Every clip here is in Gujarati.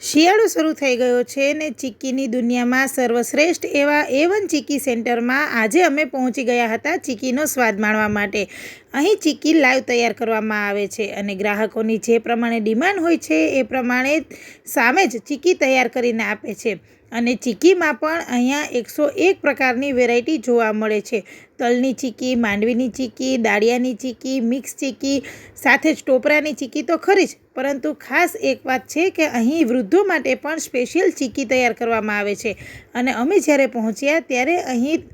શિયાળો શરૂ થઈ ગયો છે ને ચીક્કીની દુનિયામાં સર્વશ્રેષ્ઠ એવા A1 ચીક્કી સેન્ટરમાં આજે અમે પહોંચી ગયા હતા ચીક્કીનો સ્વાદ માણવા માટે. અહીં ચીક્કી લાઈવ તૈયાર કરવામાં આવે છે અને ગ્રાહકોની જે પ્રમાણે ડિમાન્ડ હોય છે એ પ્રમાણે સામે જ ચીક્કી તૈયાર કરીને આપે છે. અને ચીક્કીમાં પણ અહીંયા 101 પ્રકારની વેરાયટી જોવા મળે છે. તલની ચીક્કી, માંડવીની ચીક્કી, દાળિયાની ચીક્કી, મિક્સ ચીક્કી, સાથે જ ટોપરાની ચીક્કી તો ખરી જ, પરંતુ ખાસ એક વાત છે કે અહીં વૃદ્ધો માટે પણ સ્પેશિયલ ચીક્કી તૈયાર કરવામાં આવે છે. અને અમે જ્યારે પહોંચ્યા ત્યારે અહીં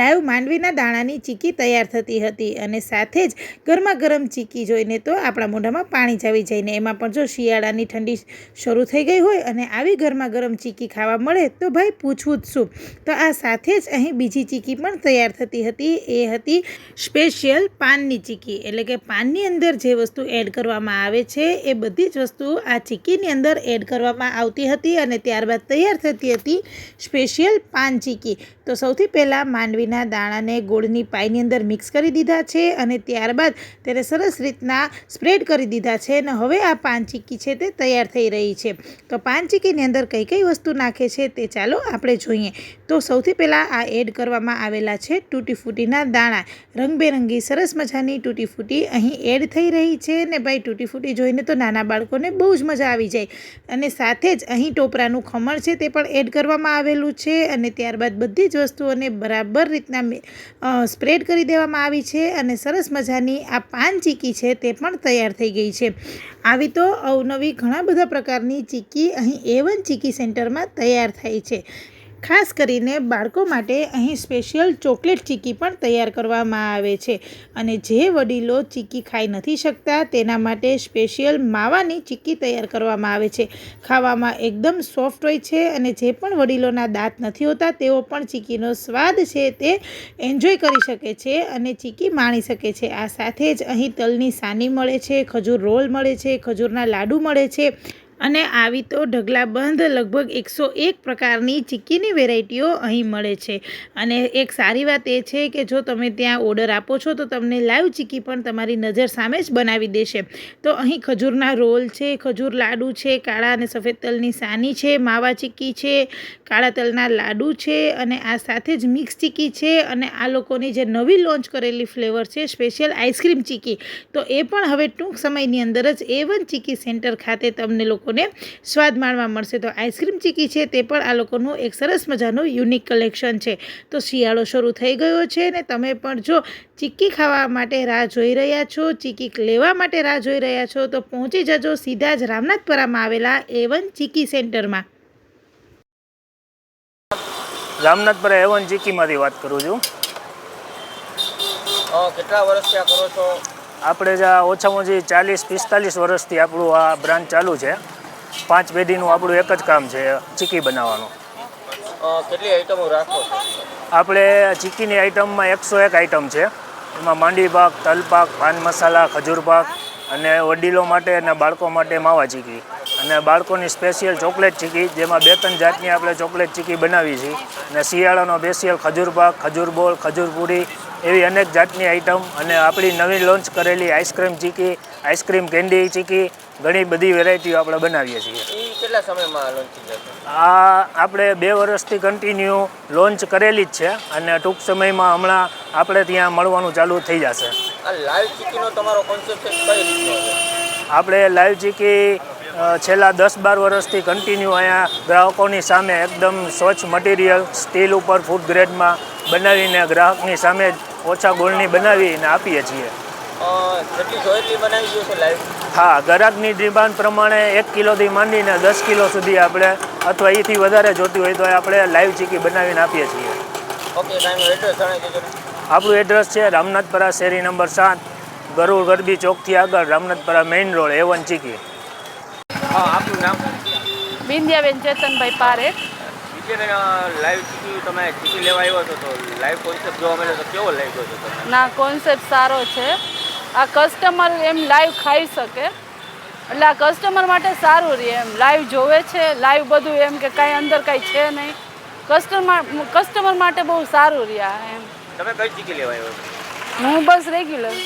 લાઈવ માંડવીના દાણાની ચીક્કી તૈયાર થતી હતી અને સાથે જ ગરમા ગરમ ચીક્કી જોઈને તો આપણા મોઢામાં પાણી જ આવી જાય ને એમાં પણ જો શિયાળાની ઠંડી શરૂ થઈ ગઈ હોય અને આવી ગરમા ગરમ ચીક્કી ખાવા મળે તો ભાઈ પૂછવું જ શું. તો આ સાથે જ અહીં બીજી ચીક્કી પણ તૈયાર થતી હતી. એ હતી સ્પેશિયલ પાનની ચીક્કી, એટલે કે પાનની અંદર જે વસ્તુ એડ કરવામાં આવે છે એ બધી જ વસ્તુ આ ચીક્કીની અંદર એડ કરવામાં આવતી હતી અને ત્યારબાદ તૈયાર થતી હતી સ્પેશિયલ પાન ચીક્કી. તો સૌથી પહેલાં માંડવીના દાણાને ગોળની પાઈની અંદર મિક્સ કરી દીધા છે અને ત્યારબાદ તેને સરસ રીતના સ્પ્રેડ કરી દીધા છે અને હવે આ પાન ચીક્કી છે તે તૈયાર થઈ રહી છે. તો પાન ચીક્કીની અંદર કઈ કઈ વસ્તુ નાખે છે તે ચાલો આપણે જોઈએ. તો સૌથી પહેલાં આ એડ કરવામાં આવેલા છે તૂટી ફૂટીના દાણા. રંગબેરંગી સરસ મજાની તૂટી ફૂટી અહીં એડ થઈ રહી છે ને ભાઈ તૂટી ફૂટી જોઈને તો નાના બાળકોને બહુ જ મજા આવી જાય. અને સાથે જ અહીં ટોપરાનું ખમણ છે તે પણ એડ કરવામાં આવેલું છે અને ત્યારબાદ બધી જ વસ્તુઓને બરાબર રીતના સ્પ્રેડ કરી દેવામાં આવી છે અને સરસ મજાની આ પાન ચીક્કી છે તે પણ તૈયાર થઈ ગઈ છે. આવી તો અવનવી ઘણા બધા પ્રકારની ચીક્કી અહીં A1 ચીક્કી સેન્ટરમાં તૈયાર થાય છે. ખાસ કરીને બાળકો માટે અહીં સ્પેશિયલ ચોકલેટ ચીક્કી પણ તૈયાર કરવામાં આવે છે અને જે વડીલો ચીક્કી ખાઈ નથી શકતા તેના માટે સ્પેશિયલ માવાની ચીક્કી તૈયાર કરવામાં આવે છે. ખાવામાં એકદમ સોફ્ટ હોય છે અને જે પણ વડીલોના દાંત નથી હોતા તેઓ પણ ચીક્કીનો સ્વાદ છે તે એન્જોય કરી શકે છે અને ચીક્કી માણી શકે છે. આ સાથે જ અહીં તલની સાની મળે છે, ખજૂર રોલ મળે છે, ખજૂરના લાડુ મળે છે અને આવી તો ઢગલાબંધ લગભગ 101 પ્રકારની ચીક્કીની વેરાયટીઓ અહીં મળે છે. અને એક સારી વાત એ છે કે જો તમે ત્યાં ઓર્ડર આપો છો તો તમને લાઈવ ચીક્કી પણ તમારી નજર સામે જ બનાવી દેશે. તો અહીં ખજૂરના રોલ છે, ખજૂર લાડુ છે, કાળા અને સફેદ તલની સાની છે, માવા ચીક્કી છે, કાળા તલના લાડુ છે અને આ સાથે જ મિક્સ ચીક્કી છે અને આ લોકોની જે નવી લોન્ચ કરેલી ફ્લેવર છે સ્પેશિયલ આઈસ્ક્રીમ ચીક્કી, તો એ પણ હવે ટૂંક સમયની અંદર જ A1 ચીક્કી સેન્ટર ખાતે તમને લોકો સ્વાદ માણવા મળશે. તો આઈસ્ક્રીમ ચીક્કી છે તે પણ આ લોકોનું એક સરસ મજાનું યુનિક કલેક્શન છે. તો શિયાળો શરૂ થઈ ગયો છે ને તમે પણ જો ચીક્કી ખાવા માટે રાહ જોઈ રહ્યા છો, ચીક્કી લેવા માટે રાહ જોઈ રહ્યા છો તો પહોંચી જજો સીધા જ રામનાથપરામાં આવેલા A1 ચીક્કી સેન્ટરમાં. રામનાથપરા A1 ચીક્કીમાંથી વાત કરું છું. કેટલા વર્ષથી આ કરો છો? આપણે જ ઓછામાં ઓછી 40-45 વર્ષથી આપણું આ બ્રાન્ચ ચાલુ છે. 5 પેઢીનું આપણું એક જ કામ છે ચીક્કી બનાવવાનું. કેટલી આઈટમો રાખો છો? આપણે ચીક્કીની આઈટમમાં 101 આઈટમ છે. એમાં માંડવી પાક, તલ પાક, પાન મસાલા, ખજૂર પાક અને વડીલો માટે અને બાળકો માટે માવા ચીક્કી અને બાળકોની સ્પેશિયલ ચોકલેટ ચીક્કી, જેમાં 2-3 જાતની આપણે ચોકલેટ ચીક્કી બનાવી છીએ. અને શિયાળાનો સ્પેશિયલ ખજૂર પાક, ખજૂર બોલ, ખજૂર પૂરી એવી અનેક જાતની આઈટમ અને આપણી નવી લોન્ચ કરેલી આઈસ્ક્રીમ ચીક્કી, આઈસ્ક્રીમ કેન્ડી ચીક્કી, ઘણી બધી વેરાયટીઓ આપણે બનાવીએ છીએ. એ કેટલા સમયમાં લોન્ચ થઈ જશે? આ આપણે 2 વર્ષથી કન્ટિન્યુ લોન્ચ કરેલી જ છે અને ટૂંક સમયમાં હમણાં આપણે ત્યાં મળવાનું ચાલુ થઈ જશે. આ લાઈવ ચીક્કીનો તમારો કોન્સેપ્ટ કઈ રીતનો છે? આપણે લાઈવ ચીક્કી છેલ્લા 10-12 વર્ષથી કન્ટિન્યુ અહીંયા ગ્રાહકોની સામે એકદમ સ્વચ્છ મટીરિયલ સ્ટીલ ઉપર ફૂડ ગ્રેડમાં બનાવીને ગ્રાહકની સામે જ ઓછા ગોળની બનાવીને આપીએ છીએ. જેટલી જોઈએ એટલી બનાવી દો છો લાઈવ? હા, ગ્રાહકની ડિમાન્ડ પ્રમાણે 1 કિલોથી માંડીને 10 કિલો સુધી આપણે અથવા એથી વધારે જોતી હોય તો આપણે લાઈવ ચીક્કી બનાવીને આપીએ છીએ. ઓકે, એનું એડ્રેસ જણાવી દેજો. આપણું એડ્રેસ છે રામનાથપરા શેરી નંબર 7, ગરુડ ગરબી ચોકથી આગળ, રામનાથપરા મેઇન રોડ, A1 ચીક્કી. હા, આપનું નામ? બિંદિયાબેન ચેતનભાઈ પારેખ. લાઈવ ચીક્કી તમે ચીક્કી લેવા આવ્યો છો તો લાઈવ કોન્સેપ્ટ જોવા મળ્યો તો કેવો લાગ્યો છે તમને? ના, કોન્સેપ્ટ સારો છે. આ કસ્ટમર એમ લાઈવ ખાઈ શકે એટલે આ કસ્ટમર માટે સારું રહે. એમ લાઈવ જોવે છે, લાઈવ બધું એમ કે કાંઈ અંદર કાંઈ છે નહીં, કસ્ટમર માટે બહુ સારું રહ્યા. એમ તમે કઈ ચીક્કી લેવા આવ્યો છો? હું બસ રેગ્યુલર.